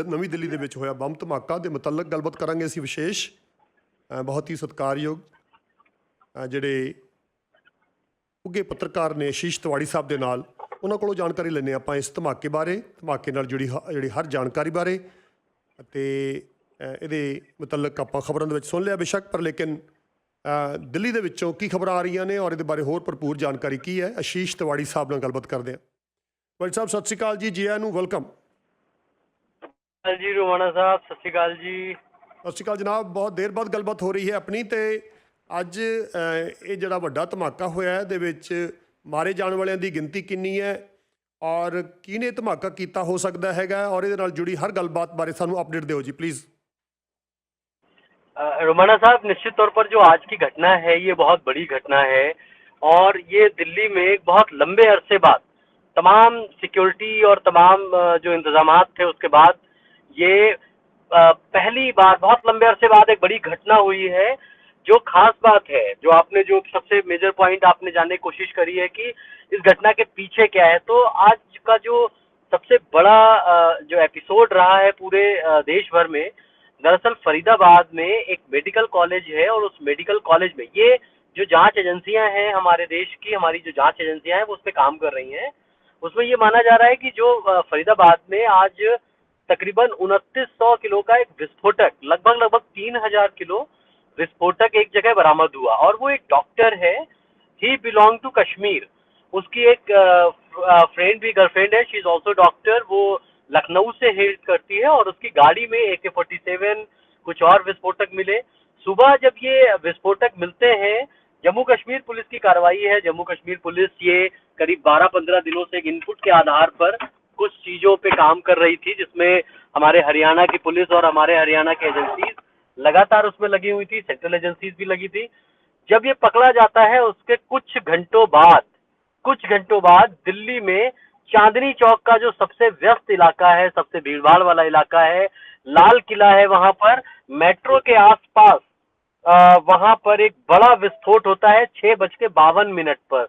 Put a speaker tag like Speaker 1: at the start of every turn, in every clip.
Speaker 1: ਨਵੀਂ ਦਿੱਲੀ ਦੇ ਵਿੱਚ ਹੋਇਆ ਬੰਬ ਧਮਾਕਾ ਦੇ ਮੁਤਲਕ ਗੱਲਬਾਤ ਕਰਾਂਗੇ ਅਸੀਂ ਵਿਸ਼ੇਸ਼ ਬਹੁਤ ਹੀ ਸਤਿਕਾਰਯੋਗ ਜਿਹੜੇ ਉੱਘੇ ਪੱਤਰਕਾਰ ਨੇ ਆਸ਼ੀਸ਼ ਤਿਵਾੜੀ ਸਾਹਿਬ ਦੇ ਨਾਲ ਉਹਨਾਂ ਕੋਲੋਂ ਜਾਣਕਾਰੀ ਲੈਂਦੇ ਆਪਾਂ ਇਸ ਧਮਾਕੇ ਬਾਰੇ, ਧਮਾਕੇ ਨਾਲ ਜਿਹੜੀ ਹਰ ਜਾਣਕਾਰੀ ਬਾਰੇ ਅਤੇ ਇਹਦੇ ਮੁਤਲਕ ਆਪਾਂ ਖਬਰਾਂ ਦੇ ਵਿੱਚ ਸੁਣ ਲਿਆ ਬੇਸ਼ੱਕ, ਪਰ ਲੇਕਿਨ ਦਿੱਲੀ ਦੇ ਵਿੱਚੋਂ ਕੀ ਖਬਰਾਂ ਆ ਰਹੀਆਂ ਨੇ ਔਰ ਇਹਦੇ ਬਾਰੇ ਹੋਰ ਭਰਪੂਰ ਜਾਣਕਾਰੀ ਕੀ ਹੈ, ਆਸ਼ੀਸ਼ ਤਿਵਾੜੀ ਸਾਹਿਬ ਨਾਲ ਗੱਲਬਾਤ ਕਰਦੇ ਹਾਂ। ਤਿਵਾੜੀ ਸਾਹਿਬ ਸਤਿ ਸ਼੍ਰੀ ਅਕਾਲ ਜੀ, ਜੀ ਆਇਆਂ ਨੂੰ, ਵੈਲਕਮ
Speaker 2: जी रोमाना साहब सत श्रीकाल जी।
Speaker 1: ਸਤਿ ਸ਼੍ਰੀ ਅਕਾਲ ਜਨਾਬ, ਬਹੁਤ ਦੇਰ ਬਾਅਦ ਗੱਲਬਾਤ ਹੋ ਰਹੀ ਹੈ ਆਪਣੀ। ਤੇ ਅੱਜ ਇਹ ਜਿਹੜਾ ਵੱਡਾ ਧਮਾਕਾ ਹੋਇਆ ਇਹਦੇ ਵਿੱਚ ਮਾਰੇ ਜਾਣ ਵਾਲਿਆਂ ਦੀ ਗਿਣਤੀ ਕਿੰਨੀ ਹੈ ਔਰ ਕਿਹਨੇ ਧਮਾਕਾ ਕੀਤਾ ਹੋ ਸਕਦਾ ਹੈਗਾ ਔਰ ਇਹਦੇ ਨਾਲ ਜੁੜੀ ਹਰ ਗੱਲਬਾਤ ਬਾਰੇ ਸਾਨੂੰ ਅਪਡੇਟ ਦਿਓ ਜੀ प्लीज़।
Speaker 2: रोमाना साहब, निश्चित तौर पर जो आज की घटना है ये बहुत बड़ी घटना है और ये दिल्ली में बहुत लंबे अरसे बाद तमाम सिक्योरिटी और तमाम जो इंतजामात थे उसके बाद ये पहली बार बहुत लंबे अरसे बाद एक बड़ी घटना हुई है। जो खास बात है, जो आपने जो सबसे मेजर पॉइंट आपने जानने की कोशिश करी है कि इस घटना के पीछे क्या है, तो आज का जो सबसे बड़ा जो एपिसोड रहा है पूरे देश भर में, दरअसल फरीदाबाद में एक मेडिकल कॉलेज है और उस मेडिकल कॉलेज में ये जो जांच एजेंसियां हैं हमारे देश की, हमारी जो जांच एजेंसियां हैं वो उस पर काम कर रही हैं। उसमें ये माना जा रहा है कि जो फरीदाबाद में आज तकरीबन 2900 किलो का एक विस्फोटक, लगभग 3000 किलो विस्फोटक एक जगह बरामद हुआ और वो एक डॉक्टर है, ही बिलोंग टू कश्मीर। उसकी एक फ्रेंड भी, गर्लफ्रेंड है, शी इज ऑल्सो डॉक्टर, वो लखनऊ से हेल करती है और उसकी गाड़ी में AK-47 कुछ और विस्फोटक मिले। सुबह जब ये विस्फोटक मिलते हैं, जम्मू कश्मीर पुलिस की कार्रवाई है। जम्मू कश्मीर पुलिस ये करीब 12-15 दिनों से इनपुट के आधार पर कुछ चीजों पे काम कर रही थी, जिसमें हमारे हरियाणा की पुलिस और हमारे हरियाणा की एजेंसीज लगातार उसमें लगी हुई थी, सेंट्रल एजेंसीज भी लगी थी। जब ये पकड़ा जाता है उसके कुछ घंटों बाद दिल्ली में चांदनी चौक का जो सबसे व्यस्त इलाका है, सबसे भीड़भाड़ वाला इलाका है, लाल किला है, वहां पर मेट्रो के आसपास वहां पर एक बड़ा विस्फोट होता है 6:52 पर।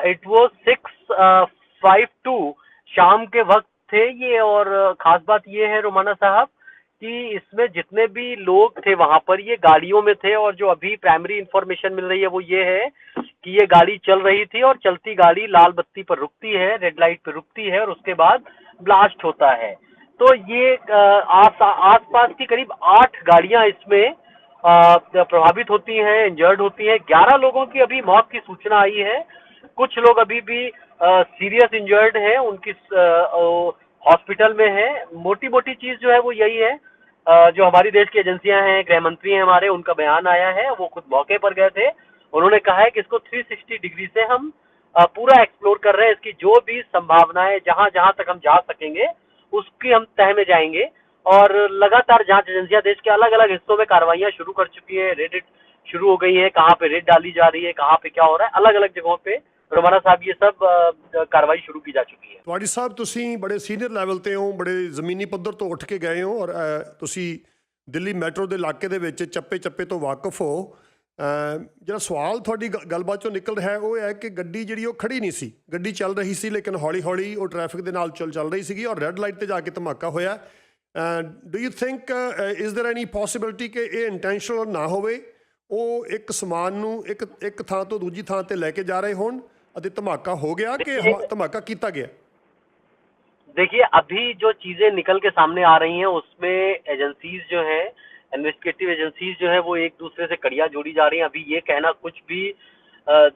Speaker 2: इट वॉज 6:52 शाम के वक्त थे ये। और खास बात ये है रोमाना साहब कि इसमें जितने भी लोग थे वहां पर ये गाड़ियों में थे और जो अभी प्राइमरी इंफॉर्मेशन मिल रही है वो ये है कि ये गाड़ी चल रही थी और चलती गाड़ी लाल बत्ती पर रुकती है, रेड लाइट पर रुकती है और उसके बाद ब्लास्ट होता है। तो ये आसपास की करीब 8 गाड़ियां इसमें प्रभावित होती हैं, इंजर्ड होती हैं। 11 लोगों की अभी मौत की सूचना आई है, कुछ लोग अभी भी सीरियस इंजर्ड हैं, उनकी हॉस्पिटल में है। मोटी चीज जो है वो यही है, जो हमारी देश की एजेंसियां हैं, गृह मंत्री हैं हमारे, उनका बयान आया है, वो खुद मौके पर गए थे। उन्होंने कहा है कि इसको 360 डिग्री से हम पूरा एक्सप्लोर कर रहे हैं, इसकी जो भी संभावनाएं जहां तक हम जा सकेंगे उसकी हम तह में जाएंगे। और लगातार जांच एजेंसियां देश के अलग अलग हिस्सों में कार्रवाइयां शुरू कर चुकी है, रेड शुरू हो गई है, कहाँ पे रेड डाली जा रही है, कहाँ पे क्या हो रहा है, अलग अलग जगहों पे रोमाना साहब ये सब कार्रवाई शुरू की जा चुकी है।
Speaker 1: ਤਿਵਾੜੀ ਸਾਹਿਬ ਤੁਸੀਂ ਬੜੇ ਸੀਨੀਅਰ ਲੈਵਲ ਤੇ ਹੋ, ਬੜੇ ਜ਼ਮੀਨੀ ਪੱਧਰ ਤੋਂ ਉੱਠ ਕੇ ਗਏ ਹੋ ਔਰ ਤੁਸੀਂ ਦਿੱਲੀ ਮੈਟਰੋ ਦੇ ਇਲਾਕੇ ਦੇ ਵਿੱਚ ਚੱਪੇ ਤੋਂ ਵਾਕਿਫ ਹੋ। ਜਿਹੜਾ ਸਵਾਲ ਤੁਹਾਡੀ ਗੱਲਬਾਤ ਚੋਂ ਨਿਕਲ ਰਿਹਾ ਉਹ ਹੈ ਕਿ ਗੱਡੀ ਜਿਹੜੀ ਉਹ ਖੜੀ ਨਹੀਂ ਸੀ, ਗੱਡੀ ਚੱਲ ਰਹੀ ਸੀ ਲੇਕਿਨ ਹੌਲੀ ਉਹ ਟ੍ਰੈਫਿਕ ਦੇ ਨਾਲ ਚੱਲ ਰਹੀ ਸੀਗੀ ਔਰ ਰੈੱਡ ਲਾਈਟ ਤੇ ਜਾ ਕੇ ਧਮਾਕਾ ਹੋਇਆ। Do you think is there any possibility ਕਿ ਇਹ ਇੰਟੈਂਸ਼ਨਲ ਨਾ ਹੋਵੇ, ਉਹ ਇੱਕ ਸਮਾਨ ਨੂੰ ਇੱਕ ਥਾਂ ਤੋਂ ਦੂਜੀ ਥਾਂ ਤੇ ਲੈ ਕੇ ਜਾ ਰਹੇ ਹੋਣ ਅਤੇ ਧਮਾਕਾ ਹੋ ਗਿਆ ਕਿ ਧਮਾਕਾ ਕੀਤਾ ਗਿਆ?
Speaker 2: देखिए, अभी जो चीजें निकल के सामने आ रही हैं उसमें एजेंसीज जो हैं, इन्वेस्टिगेटिव एजेंसीज जो है वो एक दूसरे से कड़ियां जोड़ी जा रही हैं। अभी ये कहना कुछ भी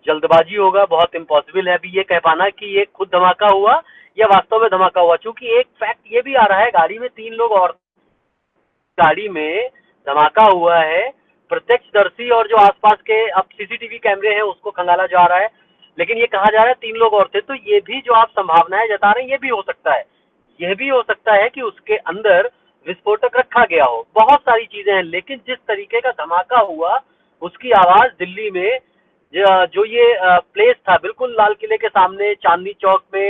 Speaker 2: जल्दबाजी होगा, बहुत इम्पॉसिबल है अभी ये कह पाना कि ये खुद धमाका हुआ या वास्तव में धमाका हुआ। क्योंकि एक फैक्ट ये भी आ रहा है, गाड़ी में 3 लोग और गाड़ी में धमाका हुआ है, प्रत्यक्षदर्शी और जो आसपास के अब सीसीटीवी कैमरे हैं उसको खंगाला जा रहा है, लेकिन ये कहा जा रहा है 3 लोग और थे। तो ये भी जो आप संभावनाएं जता रहे हैं ये भी हो सकता है, यह भी हो सकता है कि उसके अंदर विस्फोटक रखा गया हो। बहुत सारी चीजें हैं, लेकिन जिस तरीके का धमाका हुआ उसकी आवाज दिल्ली में जो ये प्लेस था बिल्कुल लाल किले के सामने चांदनी चौक में,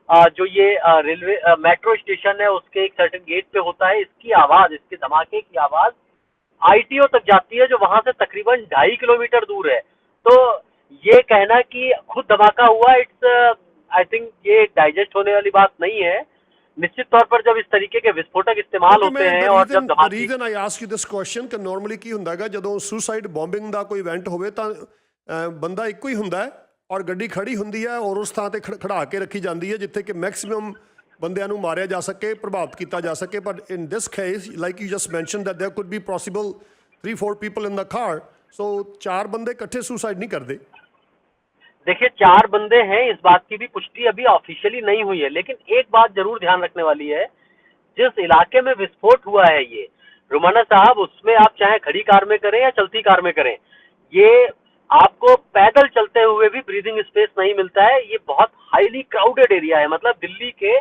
Speaker 2: जो ये रेलवे मेट्रो स्टेशन है उसके एक सर्टेन गेट पे होता है, इसकी आवाज, इसके धमाके की आवाज ITO तक जाती है जो वहां से तकरीबन 2.5 किलोमीटर दूर है। तो ये कहना कि खुद धमाका हुआ, इट्स आई थिंक ये डाइजेस्ट होने वाली बात नहीं है। निश्चित तौर पर जब इस तरीके के विस्फोटक इस्तेमाल होते हैं और जब धमाके
Speaker 1: reason I ask you this question ਕਿ ਨਾਰਮਲੀ ਕੀ ਹੁੰਦਾ ਹੈਗਾ ਜਦੋਂ ਸੁਸਾਈਡ ਬੰਬਿੰਗ ਦਾ ਕੋਈ ਇਵੈਂਟ ਹੋਵੇ ਤਾਂ ਬੰਦਾ ਇੱਕੋ ਹੀ ਹੁੰਦਾ ਹੈ ਔਰ ਗੱਡੀ ਖੜੀ ਹੁੰਦੀ ਹੈ ਔਰ ਉਸ ਥਾਂ ਤੇ ਖੜਾ ਕੇ ਰੱਖੀ ਜਾਂਦੀ ਹੈ ਜਿੱਥੇ ਕਿ ਮੈਕਸਿਮਮ ਬੰਦਿਆਂ ਨੂੰ ਮਾਰਿਆ ਜਾ ਸਕੇ ਪ੍ਰਭਾਵਿਤ ਕੀਤਾ ਜਾ ਸਕੇ but in this case like you just mention that there could be possible 3-4 people in the car so 4 ਬੰਦੇ ਇਕੱਠੇ ਸੁਸਾਈਡ ਨਹੀਂ ਕਰਦੇ
Speaker 2: देखिए 4 बंदे हैं, इस बात की भी पुष्टि अभी ऑफिशियली नहीं हुई है, लेकिन एक बात जरूर ध्यान रखने वाली है, जिस इलाके में विस्फोट हुआ है ये रुमाना साहब, उसमें आप चाहे खड़ी कार में करें या चलती कार में करें, ये आपको पैदल चलते हुए भी ब्रीदिंग स्पेस नहीं मिलता है। ये बहुत हाईली क्राउडेड एरिया है, मतलब दिल्ली के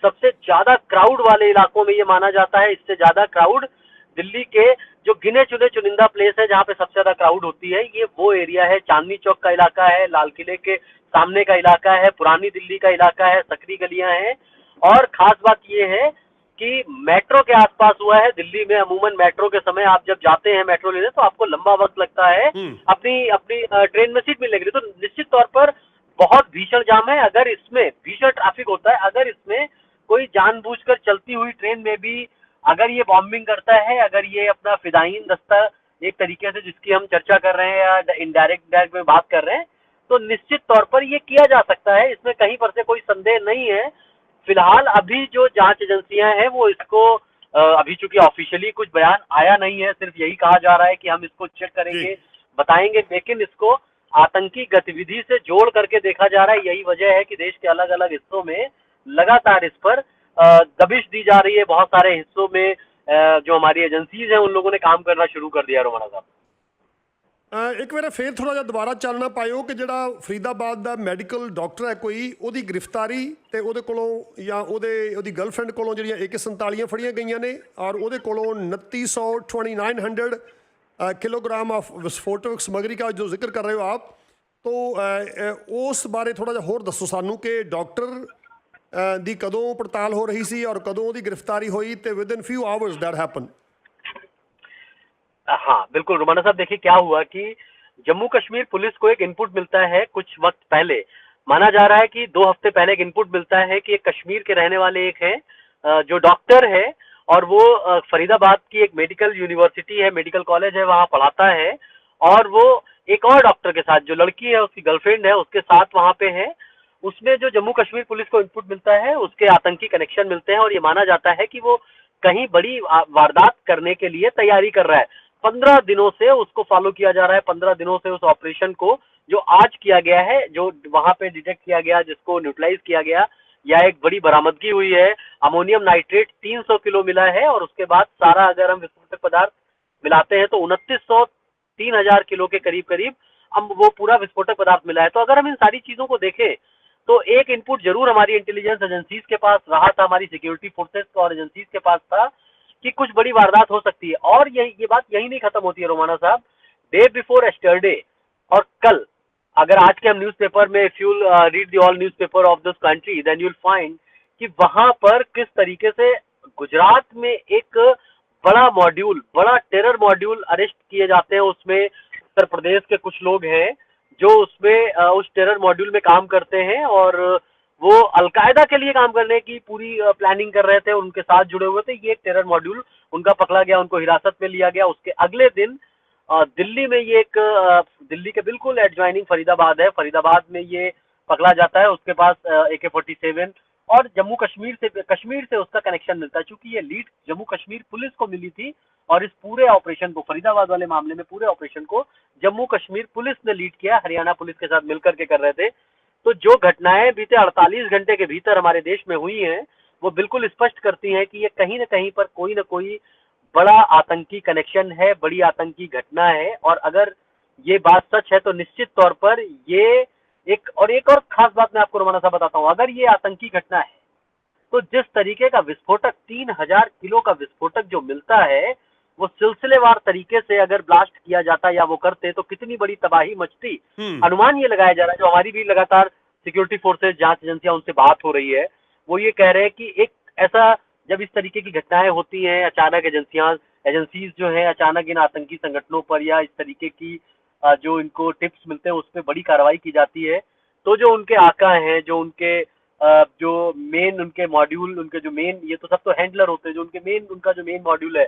Speaker 2: सबसे ज्यादा क्राउड वाले इलाकों में ये माना जाता है। इससे ज्यादा क्राउड दिल्ली के जो गिने चुने चुनिंदा प्लेस है जहाँ पे सबसे ज्यादा क्राउड होती है, ये वो एरिया है। चांदनी चौक का इलाका है, लाल किले के सामने का इलाका है, पुरानी दिल्ली का इलाका है, सकरी गलियां हैं। और खास बात ये है कि मेट्रो के आसपास हुआ है। दिल्ली में अमूमन मेट्रो के समय आप जब जाते हैं मेट्रो लेने तो आपको लंबा वक्त लगता है अपनी अपनी ट्रेन में सीट मिलने के लिए, तो निश्चित तौर पर बहुत भीषण जाम है। अगर इसमें भीषण ट्रैफिक होता है, अगर इसमें कोई जानबूझकर चलती हुई ट्रेन में भी अगर ये बॉम्बिंग करता है, अगर ये अपना फिदायीन दस्ता एक तरीके से जिसकी हम चर्चा कर रहे हैं या इनडायरेक्ट में बात कर रहे हैं, तो निश्चित तौर पर ये किया जा सकता है, इसमें कहीं पर से कोई संदेह नहीं है। फिलहाल अभी जो जांच एजेंसियां हैं वो इसको अभी चूंकि ऑफिशियली कुछ बयान आया नहीं है, सिर्फ यही कहा जा रहा है कि हम इसको चेक करेंगे, बताएंगे, लेकिन इसको आतंकी गतिविधि से जोड़ करके देखा जा रहा है। यही वजह है कि देश के अलग अलग हिस्सों में लगातार इस पर दबिश दी जा रही है। बहुत सारे हिस्सों में जो हमारी एजेंसीज हैं उन लोगों ने काम करना शुरू कर दिया। रोमाना साहब
Speaker 1: ਇੱਕ ਵਾਰ ਫੇਰ ਥੋੜਾ ਜਿਹਾ ਦੁਬਾਰਾ ਚਾਨਣਾ ਪਾਇਓ ਕਿ ਜਿਹੜਾ ਫਰੀਦਾਬਾਦ ਦਾ ਮੈਡੀਕਲ ਡਾਕਟਰ ਹੈ ਕੋਈ ਉਹਦੀ ਗ੍ਰਿਫਤਾਰੀ ਤੇ ਉਹਦੇ ਕੋਲੋਂ ਜਾਂ ਉਹਦੀ ਗਰਲਫ੍ਰੈਂਡ ਕੋਲੋਂ ਜਿਹੜੀਆਂ AK-47 ਫੜੀਆਂ ਗਈਆਂ ਨੇ ਔਰ ਉਹਦੇ ਕੋਲੋਂ 2900 किलोग्राम ऑफ विस्फोटक सामग्री का जो जिक्र कर रहे हो आप, तो उस बारे थोड़ा जिहा होर दसो सानू कि डॉक्टर दी कदों पड़ताल हो रही सी और कदों दी गिरफ्तारी हुई ते with in few hours that happen.
Speaker 2: हाँ बिल्कुल रुमाना साहब, देखिए क्या हुआ कि जम्मू कश्मीर पुलिस को एक इनपुट मिलता है कुछ वक्त पहले। माना जा रहा है कि 2 हफ्ते पहले एक इनपुट मिलता है कि एक कश्मीर के रहने वाले एक हैं जो डॉक्टर है और वो फरीदाबाद की एक मेडिकल यूनिवर्सिटी है, मेडिकल कॉलेज है, वहाँ पढ़ाता है और वो एक और डॉक्टर के साथ, जो लड़की है उसकी गर्लफ्रेंड है उसके साथ वहाँ पे है। उसमें जो जम्मू कश्मीर पुलिस को इनपुट मिलता है उसके आतंकी कनेक्शन मिलते हैं और ये माना जाता है कि वो कहीं बड़ी वारदात करने के लिए तैयारी कर रहा है। 15 दिनों से उसको फॉलो किया जा रहा है, 15 दिनों से उस ऑपरेशन को जो आज किया गया है, जो वहां पे डिटेक्ट किया गया, जिसको न्यूट्रलाइज किया गया, या एक बड़ी बरामदगी हुई है। अमोनियम नाइट्रेट 300 किलो मिला है और उसके बाद सारा अगर हम विस्फोटक पदार्थ मिलाते हैं तो 2900 3000 किलो के करीब करीब हम वो पूरा विस्फोटक पदार्थ मिला है। तो अगर हम इन सारी चीजों को देखें तो एक इनपुट जरूर हमारी इंटेलिजेंस एजेंसीज के पास रहा था, हमारी सिक्योरिटी फोर्सेस और एजेंसीज के पास था कि कुछ बड़ी वारदात हो सकती है। और ये बात यही नहीं खत्म होती है रोमाना साहब, डे बिफोर एस्टरडे और कल अगर आज के हम न्यूज़पेपर में if you read the all newspaper of this country then you will find कि वहां पर किस तरीके से गुजरात में एक बड़ा टेरर मॉड्यूल अरेस्ट किए जाते हैं। उसमें उत्तर प्रदेश के कुछ लोग हैं जो उसमें उस टेरर मॉड्यूल में काम करते हैं और वो अलकायदा के लिए काम करने की पूरी प्लानिंग कर रहे थे, उनके साथ जुड़े हुए थे। ये एक टेरर मॉड्यूल उनका पकड़ा गया, उनको हिरासत में लिया गया। उसके अगले दिन दिल्ली में ये एक दिल्ली के बिल्कुल एडजॉइनिंग फरीदाबाद है, फरीदाबाद में ये पकड़ा जाता है। उसके पास AK-47 और कश्मीर से उसका कनेक्शन मिलता है। चूंकि ये लीड जम्मू कश्मीर पुलिस को मिली थी और इस पूरे ऑपरेशन को, फरीदाबाद वाले मामले में पूरे ऑपरेशन को जम्मू कश्मीर पुलिस ने लीड किया, हरियाणा पुलिस के साथ मिलकर के कर रहे थे। तो जो घटनाएं बीते 48 घंटे के भीतर हमारे देश में हुई हैं वो बिल्कुल स्पष्ट करती हैं कि ये कहीं न कहीं पर कोई न कोई बड़ा आतंकी कनेक्शन है, बड़ी आतंकी घटना है। और अगर ये बात सच है तो निश्चित तौर पर ये एक और खास बात मैं आपको रोमाना साहब बताता हूँ, अगर ये आतंकी घटना है तो जिस तरीके का विस्फोटक 3000 किलो का विस्फोटक जो मिलता है वो सिलसिलेवार तरीके से अगर ब्लास्ट किया जाता या वो करते तो कितनी बड़ी तबाही मचती। अनुमान ये लगाया जा रहा है, जो हमारी भी लगातार सिक्योरिटी फोर्सेज, जांच एजेंसियां, उनसे बात हो रही है, वो ये कह रहे हैं कि एक ऐसा जब इस तरीके की घटनाएं होती हैं, अचानक एजेंसीज जो है अचानक इन आतंकी संगठनों पर या इस तरीके की जो इनको टिप्स मिलते हैं उस पर बड़ी कार्रवाई की जाती है, तो जो उनके आका हैं, जो उनके जो मेन उनके मॉड्यूल, उनके जो मेन, ये तो सब तो हैंडलर होते हैं, जो उनके मेन, उनका जो मेन मॉड्यूल है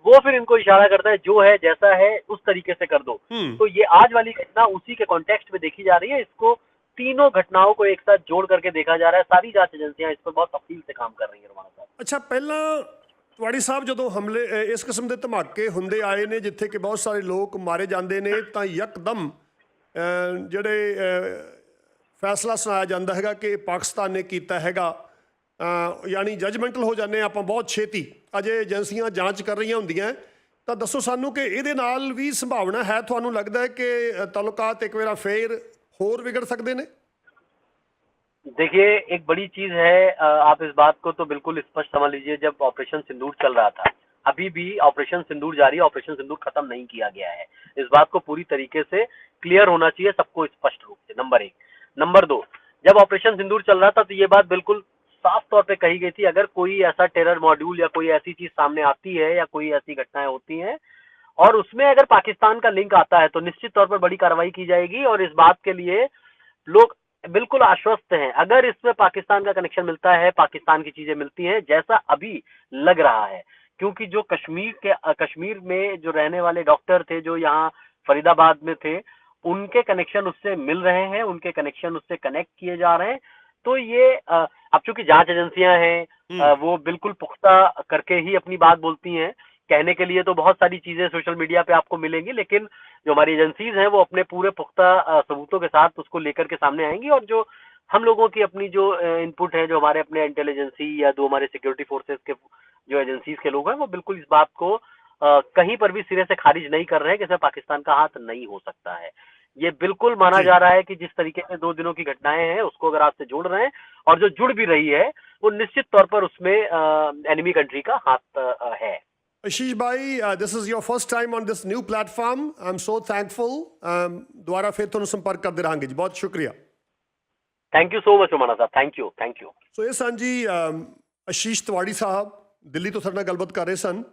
Speaker 2: वो फिर इनको इशारा करता है जो है जैसा है उस तरीके से कर दो। तो ये आज वाली घटना उसी के कॉन्टेक्स्ट में देखी जा रही है। इसको तीनों घटनाओं को एक साथ जोड़ करके देखा जा रहा है। सारी जांच एजेंसियां इस पर बहुत तफसील से काम कर रही है रमाना साहब।
Speaker 1: ਅੱਛਾ, ਪਹਿਲਾਂ ਤਿਵਾੜੀ ਸਾਹਿਬ ਜਦੋਂ ਹਮਲੇ ਇਸ ਕਿਸਮ ਦੇ ਧਮਾਕੇ ਹੁੰਦੇ ਆਏ ਨੇ ਜਿੱਥੇ ਕਿ ਬਹੁਤ ਸਾਰੇ ਲੋਕ ਮਾਰੇ ਜਾਂਦੇ ਨੇ ਤਾਂ ਯਕਦਮ ਜਿਹੜੇ ਫੈਸਲਾ ਸੁਣਾਇਆ ਜਾਂਦਾ ਹੈਗਾ ਕਿ ਪਾਕਿਸਤਾਨ ਨੇ ਕੀਤਾ ਹੈਗਾ, ਯਾਨੀ ਜਜਮੈਂਟਲ ਹੋ ਜਾਂਦੇ ਆਪਾਂ ਬਹੁਤ ਛੇਤੀ। ਅਜੇ ਏਜੰਸੀਆਂ ਜਾਂਚ ਕਰ ਰਹੀਆਂ ਹੁੰਦੀਆਂ, ਤਾਂ ਦੱਸੋ ਸਾਨੂੰ ਕਿ ਇਹਦੇ ਨਾਲ ਵੀ ਸੰਭਾਵਨਾ ਹੈ, ਤੁਹਾਨੂੰ ਲੱਗਦਾ ਹੈ ਕਿ ਤਾਲੁਕਾਤ ਇੱਕ ਵਾਰ ਫੇਰ ਹੋਰ ਵਿਗੜ ਸਕਦੇ ਨੇ?
Speaker 2: देखिए, एक बड़ी चीज है, आप इस बात को तो बिल्कुल स्पष्ट समझ लीजिए, जब ऑपरेशन सिंदूर चल रहा था, अभी भी ऑपरेशन सिंदूर जारी है, ऑपरेशन सिंदूर खत्म नहीं किया गया है। इस बात को पूरी तरीके से क्लियर होना चाहिए सबको स्पष्ट रूप से, नंबर एक। नंबर दो, जब ऑपरेशन सिंदूर चल रहा था तो ये बात बिल्कुल साफ तौर पे कही गई थी, अगर कोई ऐसा टेरर मॉड्यूल या कोई ऐसी चीज सामने आती है या कोई ऐसी घटनाएं होती हैं और उसमें अगर पाकिस्तान का लिंक आता है तो निश्चित तौर पर बड़ी कार्रवाई की जाएगी। और इस बात के लिए लोग बिल्कुल आश्वस्त हैं। अगर इसमें पाकिस्तान का कनेक्शन मिलता है, पाकिस्तान की चीजें मिलती हैं जैसा अभी लग रहा है, क्योंकि जो कश्मीर में जो रहने वाले डॉक्टर थे जो यहाँ फरीदाबाद में थे, उनके कनेक्शन उससे मिल रहे हैं, उनके कनेक्शन उससे कनेक्ट किए जा रहे हैं। तो ये अब चूंकि जांच एजेंसियां हैं, वो बिल्कुल पुख्ता करके ही अपनी बात बोलती हैं। कहने के लिए तो बहुत सारी चीजें सोशल मीडिया पे आपको मिलेंगी, लेकिन जो हमारी एजेंसीज हैं वो अपने पूरे पुख्ता सबूतों के साथ उसको लेकर के सामने आएंगी। और जो हम लोगों की अपनी जो इनपुट है, जो हमारे अपने इंटेलिजेंसी या जो हमारे सिक्योरिटी फोर्सेस के जो एजेंसीज के लोग हैं, वो बिल्कुल इस बात को कहीं पर भी सिरे से खारिज नहीं कर रहे हैं कि इसमें पाकिस्तान का हाथ नहीं हो सकता है। ये बिल्कुल माना जा रहा है कि जिस तरीके से 2 दिनों की घटनाएं हैं उसको अगर आपसे जोड़ रहे हैं, और जो जुड़ भी रही है, वो निश्चित तौर पर उसमें एनिमी कंट्री का हाथ है।
Speaker 1: आशीष भाई, this is your first time on this new platform, I am so thankful. दोबारा फिर ਤੁਹਾਨੂੰ ਸੰਪਰਕ ਕਰਦੇ ਰਹਾਂਗੇ ਜੀ, ਬਹੁਤ ਸ਼ੁਕਰੀਆ।
Speaker 2: थैंक यू सो मच रमाना साहब, थैंक यू।
Speaker 1: ਸੋ ਇਹ ਸਨ ਜੀ ਆਸ਼ੀਸ਼ ਤਿਵਾੜੀ ਸਾਹਿਬ, ਦਿੱਲੀ ਤੋਂ ਸਾਡੇ ਨਾਲ ਗੱਲਬਾਤ ਕਰ ਰਹੇ ਸਨ।